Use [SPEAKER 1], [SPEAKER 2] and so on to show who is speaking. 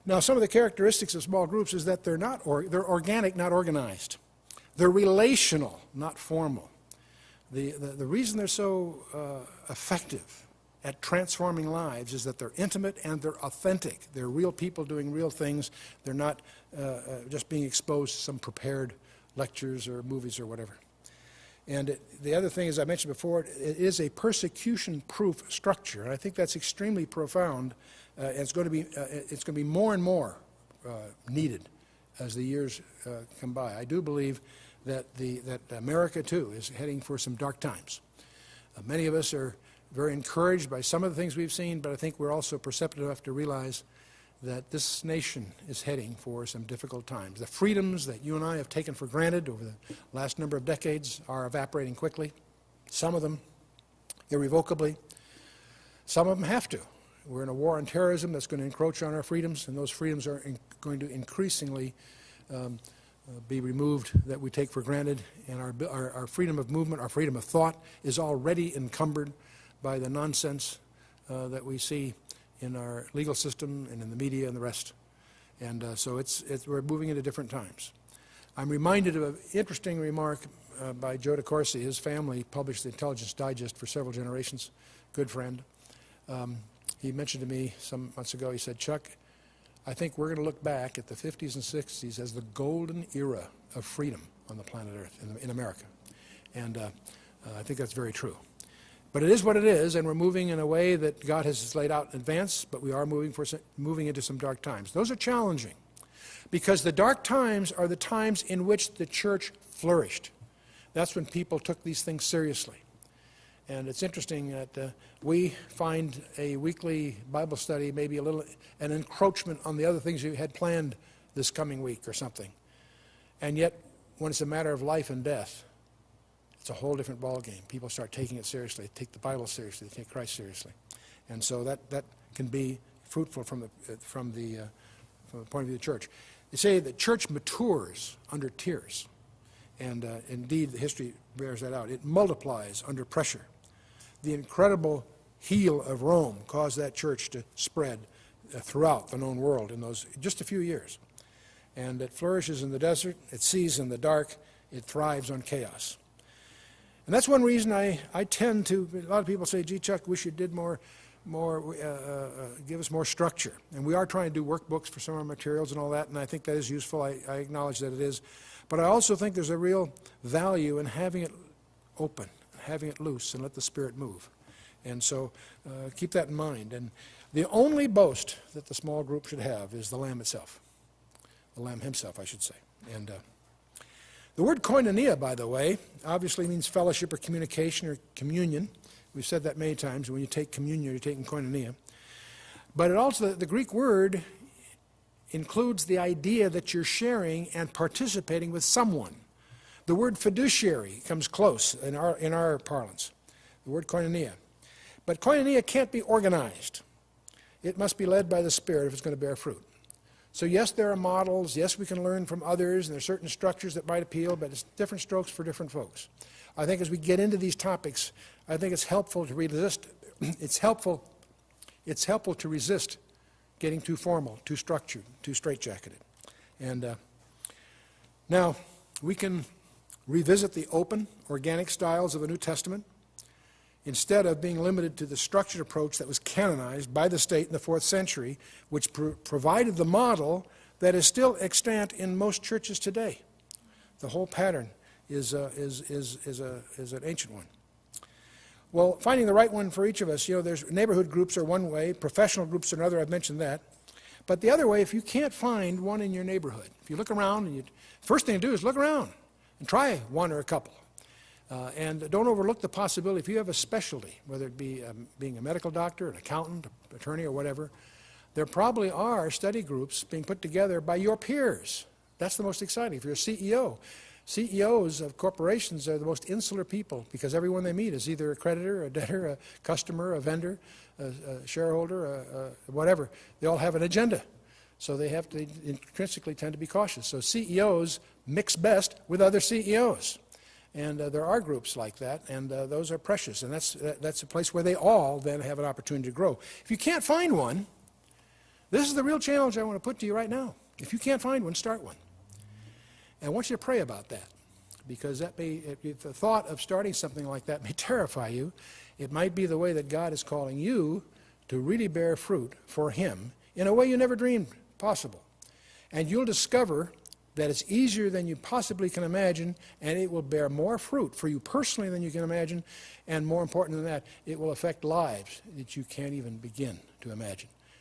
[SPEAKER 1] Now, some of the characteristics of small groups is that they're organic, not organized. They're relational, not formal. The reason they're so effective at transforming lives is that they're intimate and they're authentic. They're real people doing real things. They're not just being exposed to some prepared lectures or movies or whatever. And the other thing, as I mentioned before, it is a persecution-proof structure, and I think that's extremely profound. And it's going to be more and more needed as the years come by. I do believe that America too is heading for some dark times. Many of us are very encouraged by some of the things we've seen, but I think we're also perceptive enough to realize that this nation is heading for some difficult times. The freedoms that you and I have taken for granted over the last number of decades are evaporating quickly. Some of them irrevocably. Some of them have to. We're in a war on terrorism that's going to encroach on our freedoms, and those freedoms are going to increasingly be removed that we take for granted. And our freedom of movement, our freedom of thought is already encumbered by the nonsense that we see in our legal system and in the media and the rest. And so we're moving into different times. I'm reminded of an interesting remark by Joe DeCourcy. His family published the Intelligence Digest for several generations, good friend. He mentioned to me some months ago, he said, "Chuck, I think we're going to look back at the 50s and 60s as the golden era of freedom on the planet Earth, in America." And I think that's very true. But it is what it is, and we're moving in a way that God has laid out in advance, but we are moving into some dark times. Those are challenging, because the dark times are the times in which the church flourished. That's when people took these things seriously. And it's interesting that we find a weekly Bible study maybe an encroachment on the other things you had planned this coming week or something. And yet, when it's a matter of life and death, it's a whole different ballgame. People start taking it seriously. They take the Bible seriously. They take Christ seriously. And so that can be fruitful from the point of view of the church. They say the church matures under tears. And indeed, the history bears that out. It multiplies under pressure. The incredible heel of Rome caused that church to spread throughout the known world in those just a few years. And it flourishes in the desert, it sees in the dark, it thrives on chaos. And that's one reason I tend to, a lot of people say, "Gee, Chuck, wish you did give us more structure." And we are trying to do workbooks for some of our materials and all that, and I think that is useful. I acknowledge that it is. But I also think there's a real value in having it open, having it loose, and let the Spirit move. And so keep that in mind. And the only boast that the small group should have is the Lamb itself. The Lamb himself, I should say. And the word koinonia, by the way, obviously means fellowship or communication or communion. We've said that many times. When you take communion, you're taking koinonia. But it also, the Greek word includes the idea that you're sharing and participating with someone. The word fiduciary comes close in our parlance, the word koinonia. But koinonia can't be organized. It must be led by the Spirit if it's going to bear fruit. So yes, there are models. Yes, we can learn from others, and there are certain structures that might appeal, but it's different strokes for different folks. I think as we get into these topics, I think it's helpful to resist. It's helpful to resist getting too formal, too structured, too straitjacketed. And now we can revisit the open, organic styles of the New Testament instead of being limited to the structured approach that was canonized by the state in the 4th century, which provided the model that is still extant in most churches today. The whole pattern is an ancient one. Well, finding the right one for each of us, there's neighborhood groups are one way, professional groups are another. I've mentioned that. But the other way, if you can't find one in your neighborhood, if you look around, and first thing to do is look around and try one or a couple. And don't overlook the possibility, if you have a specialty, whether it be being a medical doctor, an accountant, attorney, or whatever, there probably are study groups being put together by your peers. That's the most exciting. If you're a CEO, CEOs of corporations are the most insular people because everyone they meet is either a creditor, a debtor, a customer, a vendor, a shareholder, whatever. They all have an agenda. So they have to intrinsically tend to be cautious. So CEOs mix best with other CEOs. And there are groups like that, and those are precious. And that's a place where they all then have an opportunity to grow. If you can't find one, This is the real challenge I want to put to you right now. If you can't find one, start one. And I want you to pray about that, because that may, if the thought of starting something like that may terrify you, it might be the way that God is calling you to really bear fruit for Him in a way you never dreamed possible. And you'll discover that it's easier than you possibly can imagine, and it will bear more fruit for you personally than you can imagine, and more important than that, it will affect lives that you can't even begin to imagine.